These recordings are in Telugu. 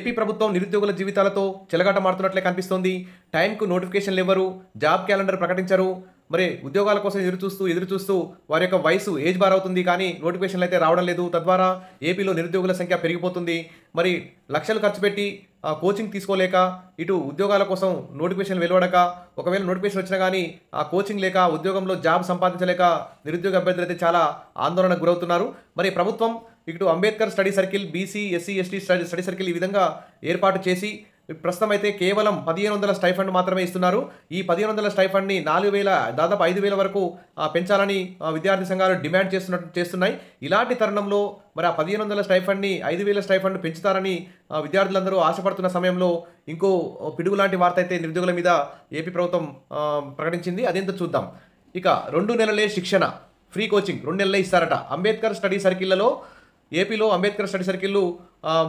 ఏపీ ప్రభుత్వం నిరుద్యోగుల జీవితాలతో చెలగాటమాడుతున్నట్లే కనిపిస్తోంది. టైంకు నోటిఫికేషన్లు ఇవ్వరు, జాబ్ క్యాలెండర్ ప్రకటించరు. మరి ఉద్యోగాల కోసం ఎదురు చూస్తూ వారి యొక్క వయసు ఏజ్ బార్ అవుతుంది, కానీ నోటిఫికేషన్లు అయితే రావడం లేదు. తద్వారా ఏపీలో నిరుద్యోగుల సంఖ్య పెరిగిపోతుంది. మరి లక్షలు ఖర్చు పెట్టి కోచింగ్ తీసుకోలేక, ఇటు ఉద్యోగాల కోసం నోటిఫికేషన్ వెలువడక, ఒకవేళ నోటిఫికేషన్ వచ్చినా కానీ ఆ కోచింగ్ లేక, ఉద్యోగంలో జాబ్ సంపాదించలేక నిరుద్యోగ అభ్యర్థులు అయితే చాలా ఆందోళనకు గురవుతున్నారు. మరి ప్రభుత్వం ఇటు Ambedkar study circle, BC, SC, ST study circle ఈ విధంగా ఏర్పాటు చేసి ప్రస్తుతం అయితే కేవలం 1500 స్టైఫండ్ మాత్రమే ఇస్తున్నారు. ఈ 1500 స్టైఫండ్ని 4000 దాదాపు 5000 వరకు పెంచాలని విద్యార్థి సంఘాలు డిమాండ్ చేస్తున్నాయి. ఇలాంటి తరుణంలో మరి ఆ 1500 స్టైఫండ్ని 5000 స్టైఫండ్ పెంచుతారని విద్యార్థులందరూ ఆశపడుతున్న సమయంలో ఇంకో పిడుగు లాంటి వార్త అయితే నిరుద్యోగుల మీద ఏపీ ప్రభుత్వం ప్రకటించింది. అదేంటో చూద్దాం. ఇక 2 నెలలే శిక్షణ, ఫ్రీ కోచింగ్ 2 నెలలే ఇస్తారట. అంబేద్కర్ స్టడీ సర్కిళ్లలో ఏపీలో అంబేద్కర్ స్టడీ సర్కిళ్ళు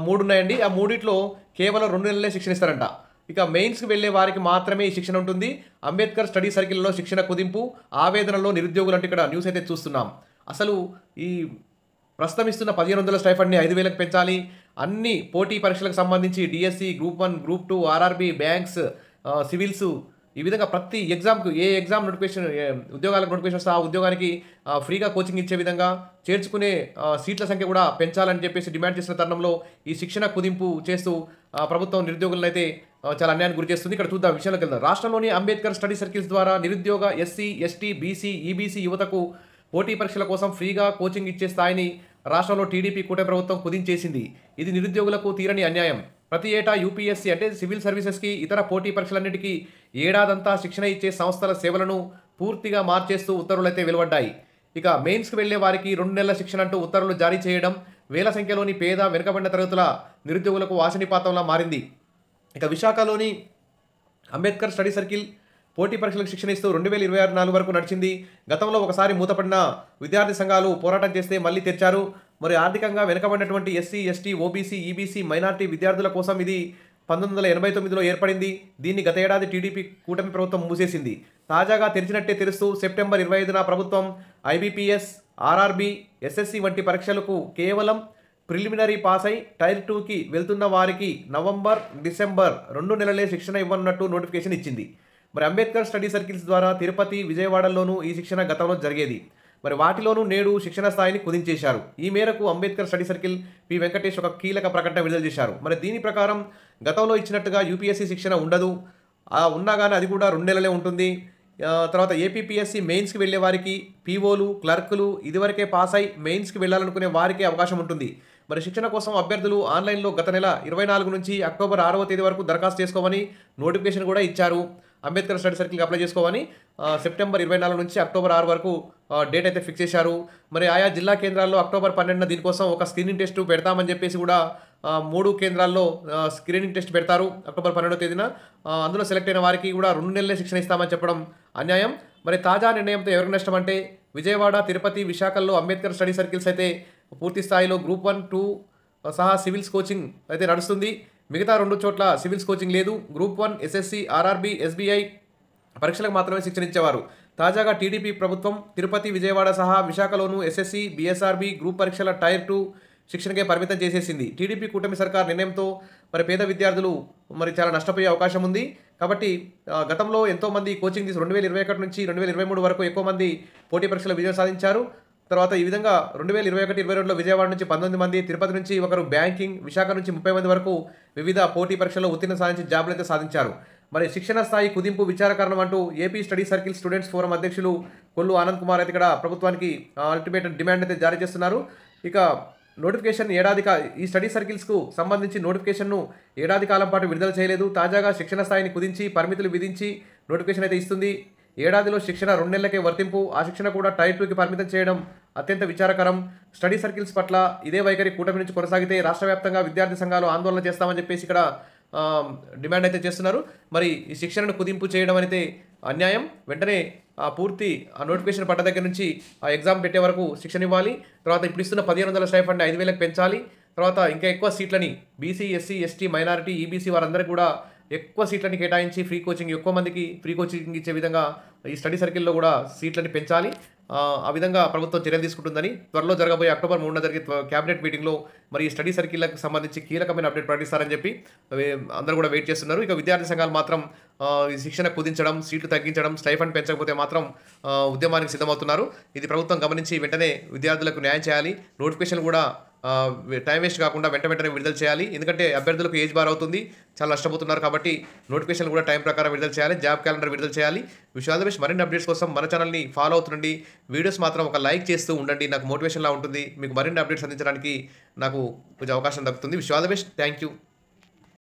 3 ఉన్నాయండి. ఆ మూడిట్లో కేవలం 2 నెలలే శిక్షణ ఇస్తారంట. ఇక మెయిన్స్కి వెళ్లే వారికి మాత్రమే ఈ శిక్షణ ఉంటుంది. అంబేద్కర్ స్టడీ సర్కిల్లో శిక్షణ కుదింపు, ఆవేదనలో నిరుద్యోగులు అంటే ఇక్కడ న్యూస్ అయితే చూస్తున్నాం. అసలు ఈ ప్రస్తుతం ఇస్తున్న 1500 స్టైఫండ్ని 5000కి పెంచాలి. అన్ని పోటీ పరీక్షలకు సంబంధించి DSC, group 1, group 2, RRB, banks, civils, ఈ విధంగా ప్రతి ఎగ్జామ్కు ఏ ఎగ్జామ్ నోటిఫికేషన్, ఉద్యోగాలకు నోటిఫికేషన్ వస్తే ఆ ఉద్యోగానికి ఫ్రీగా కోచింగ్ ఇచ్చే విధంగా చేర్చుకునే సీట్ల సంఖ్య కూడా పెంచాలని చెప్పేసి డిమాండ్ చేసిన తరుణంలో ఈ శిక్షణ కుదింపు చేస్తూ ప్రభుత్వం నిరుద్యోగులను అయితే చాలా అన్యాయానికి గురి చేస్తుంది. ఇక్కడ చూద్దాం, విషయాలకు వెళ్దాం. రాష్ట్రంలోని అంబేద్కర్ స్టడీ సర్కిల్స్ ద్వారా నిరుద్యోగ ఎస్సీ, ఎస్టీ, బీసీ, ఈబీసీ యువతకు పోటీ పరీక్షల కోసం ఫ్రీగా కోచింగ్ ఇచ్చే స్థాయిని రాష్ట్రంలో టీడీపీ కూటమి ప్రభుత్వం కుదించేసింది. ఇది నిరుద్యోగులకు తీరని అన్యాయం. ప్రతి ఏటా యూపీఎస్సీ అంటే సివిల్ సర్వీసెస్కి, ఇతర పోటీ పరీక్షలన్నిటికీ ఏడాదంతా శిక్షణ ఇచ్చే సంస్థల సేవలను పూర్తిగా మార్చేస్తూ ఉత్తర్వులు అయితే వెలువడ్డాయి. ఇక మెయిన్స్కి వెళ్లే వారికి 2 నెలల శిక్షణ అంటూ ఉత్తర్వులు జారీ చేయడం వేల సంఖ్యలోని పేద, వెనుకబడిన తరగతుల నిరుద్యోగులకు ఆశనిపాతంలా మారింది. ఇక విశాఖలోని అంబేద్కర్ స్టడీ సర్కిల్ పోటీ పరీక్షలకు శిక్షణ ఇస్తూ 2024 వరకు నడిచింది. గతంలో ఒకసారి మూతపడిన విద్యార్థి సంఘాలు పోరాటం చేస్తే మళ్ళీ తెరిచారు. మరి ఆర్థికంగా వెనుకబడినటువంటి SC, ST, OBC, EBC, minority విద్యార్థుల కోసం ఇది 1989లో ఏర్పడింది. దీన్ని గత ఏడాది టీడీపీ కూటమి ప్రభుత్వం మూసేసింది. తాజాగా తెరిచినట్టే తెరుస్తూ సెప్టెంబర్ 25న ప్రభుత్వం ఐబీపీఎస్, ఆర్ఆర్బీ, ఎస్ఎస్సీ వంటి పరీక్షలకు కేవలం ప్రిలిమినరీ పాస్ అయి టైర్ 2కి వెళ్తున్న వారికి నవంబర్, డిసెంబర్ 2 నెలలే శిక్షణ ఇవ్వనున్నట్టు నోటిఫికేషన్ ఇచ్చింది. మరి అంబేద్కర్ స్టడీ సర్కిల్స్ ద్వారా తిరుపతి, విజయవాడలోనూ ఈ శిక్షణ గతంలో జరిగేది. మరి వాటిలోనూ నేడు శిక్షణ స్థాయిని కుదించేశారు. ఈ మేరకు Ambedkar study circle P Venkatesh ఒక కీలక ప్రకటన విడుదల చేశారు. మరి దీని ప్రకారం గతంలో ఇచ్చినట్టుగా యూపీఎస్సీ శిక్షణ ఉండదు. ఉన్నా కానీ అది కూడా 2 నెలలే ఉంటుంది. తర్వాత ఏపీపీఎస్సీ మెయిన్స్కి వెళ్లే వారికి, పీఓలు, క్లర్కులు ఇదివరకే పాస్ అయి మెయిన్స్కి వెళ్లాలనుకునే వారికే అవకాశం ఉంటుంది. మరి శిక్షణ కోసం అభ్యర్థులు ఆన్లైన్లో గత నెల 24 నుంచి అక్టోబర్ 6వ తేదీ వరకు దరఖాస్తు చేసుకోమని నోటిఫికేషన్ కూడా ఇచ్చారు. అంబేద్కర్ స్టడీ సర్కిల్కి అప్లై చేసుకోమని సెప్టెంబర్ 24 నుంచి అక్టోబర్ 6 వరకు డేట్ అయితే ఫిక్స్ చేశారు. మరి ఆయా జిల్లా కేంద్రాల్లో అక్టోబర్ 12న దీనికోసం ఒక స్క్రీనింగ్ టెస్ట్ పెడతామని చెప్పేసి కూడా 3 కేంద్రాల్లో స్క్రీనింగ్ టెస్ట్ పెడతారు అక్టోబర్ 12వ తేదీన. అందులో సెలెక్ట్ అయిన వారికి కూడా 2 నెలలే శిక్షణ ఇస్తామని చెప్పడం అన్యాయం. మరి తాజా నిర్ణయంతో ఎవరికి నష్టం అంటే విజయవాడ, తిరుపతి, విశాఖల్లో అంబేద్కర్ స్టడీ సర్కిల్స్ అయితే పూర్తి స్థాయిలో గ్రూప్ 1, 2 సహా సివిల్స్ కోచింగ్ అయితే నడుస్తుంది. మిగతా 2 చోట్ల సివిల్స్ కోచింగ్ లేదు. గ్రూప్ 1, ఎస్ఎస్సి, ఆర్ఆర్బీ, ఎస్బీఐ పరీక్షలకు మాత్రమే శిక్షణ ఇచ్చేవారు. తాజాగా టీడీపీ ప్రభుత్వం తిరుపతి, విజయవాడ సహా విశాఖలోనూ ఎస్ఎస్సి, బీఎస్ఆర్బీ గ్రూప్ పరీక్షల టైర్ 2 శిక్షణకే పరిమితం చేసేసింది. టీడీపీ కూటమి సర్కార్ నిర్ణయంతో మరి పేద విద్యార్థులు మరి చాలా నష్టపోయే అవకాశం ఉంది. కాబట్టి గతంలో ఎంతోమంది కోచింగ్ తీసి 2021 నుంచి 2023 వరకు ఎక్కువ మంది పోటీ పరీక్షల విజయం సాధించారు. తర్వాత ఈ విధంగా 2021-22లో విజయవాడ నుంచి 19 మంది, తిరుపతి నుంచి ఒకరు, బ్యాంకింగ్, విశాఖ నుంచి 30 మంది వరకు వివిధ పోటీ పరీక్షల్లో ఉత్తీర్ణ సాధించి జాబులు అయితే సాధించారు. మరి శిక్షణ స్థాయి కుదింపు విచారకరణం అంటూ AP study circle students forum అధ్యక్షులు కొల్లు ఆనంద్ కుమార్ అయితే ఇక్కడ ప్రభుత్వానికి అల్టిమేట్ డిమాండ్ అయితే జారీ చేస్తున్నారు. ఇక నోటిఫికేషన్ ఈ స్టడీ సర్కిల్స్కు సంబంధించి నోటిఫికేషన్ను ఏడాది కాలం పాటు విడుదల చేయలేదు. తాజాగా శిక్షణ స్థాయిని కుదించి పరిమితులు విధించి నోటిఫికేషన్ అయితే ఇస్తుంది. ఏడాదిలో శిక్షణ 2 నెలలకే వర్తింపు, ఆ శిక్షణ కూడా టైర్ 2కి పరిమితం చేయడం అత్యంత విచారకరం. స్టడీ సర్కిల్స్ పట్ల ఇదే వైఖరి కూటమి నుంచి కొనసాగితే రాష్ట్ర వ్యాప్తంగా విద్యార్థి సంఘాలు ఆందోళన చేస్తామని చెప్పేసి ఇక్కడ డిమాండ్ అయితే చేస్తున్నారు. మరి ఈ శిక్షణను కుదింపు చేయడం అయితే అన్యాయం. వెంటనే పూర్తి నోటిఫికేషన్ పడ్డ దగ్గర నుంచి ఆ ఎగ్జామ్ పెట్టే వరకు శిక్షణ ఇవ్వాలి. తర్వాత ఇప్పుడు ఇస్తున్న 1500 స్టైఫండ్ 5000కి పెంచాలి. తర్వాత ఇంకా ఎక్కువ సీట్లని BC, SC, ST, minority, EBC వారందరికీ కూడా ఎక్కువ సీట్లని కేటాయించి ఎక్కువ మందికి ఫ్రీ కోచింగ్ ఇచ్చే విధంగా ఈ స్టడీ సర్కిల్లో కూడా సీట్లని పెంచాలి. ఆ విధంగా ప్రభుత్వం చర్యలు తీసుకుంటుందని త్వరలో జరగబోయే అక్టోబర్ 3న జరిగే క్యాబినెట్ మీటింగ్‌లో మరి ఈ స్టడీ సర్కిల్‌లకు సంబంధించి కీలకమైన అప్డేట్ ప్రకటిస్తారని చెప్పి వే అందరూ కూడా వెయిట్ చేస్తున్నారు. ఇక విద్యార్థి సంఘాలు మాత్రం ఈ శిక్షణ కుదించడం, సీట్లు తగ్గించడం, స్టైఫండ్ పెంచకపోతే మాత్రం ఉద్యమానికి సిద్ధమవుతున్నారు. ఇది ప్రభుత్వం గమనించి వెంటనే విద్యార్థులకు న్యాయం చేయాలి. నోటిఫికేషన్ కూడా టైం వేస్ట్ కాకుండా వెంటనే విడుదల చేయాలి. ఎందుకంటే అభ్యర్థులకు ఏజ్ బార్ అవుతుంది. చాలా నష్టపోతున్నారు కాబట్టి నోటిఫికేషన్ కూడా టైం ప్రకారం విడుదల చేయాలి. జాబ్ క్యాలెండర్ విడుదల చేయాలి. Wish all the best. మరిన్ని అప్డేట్స్ కోసం మన ఛానల్‌ని ఫాలో అవుతుండండి. వీడియోస్ మాత్రం ఒక లైక్ చేస్తూ ఉండండి. నాకు మోటివేషన్‌లా ఉంటుంది. మీకు మరిన్ని అప్డేట్స్ అందించడానికి నాకు కొంచెం అవకాశం దక్కుతుంది. Wish all the best. Thank you.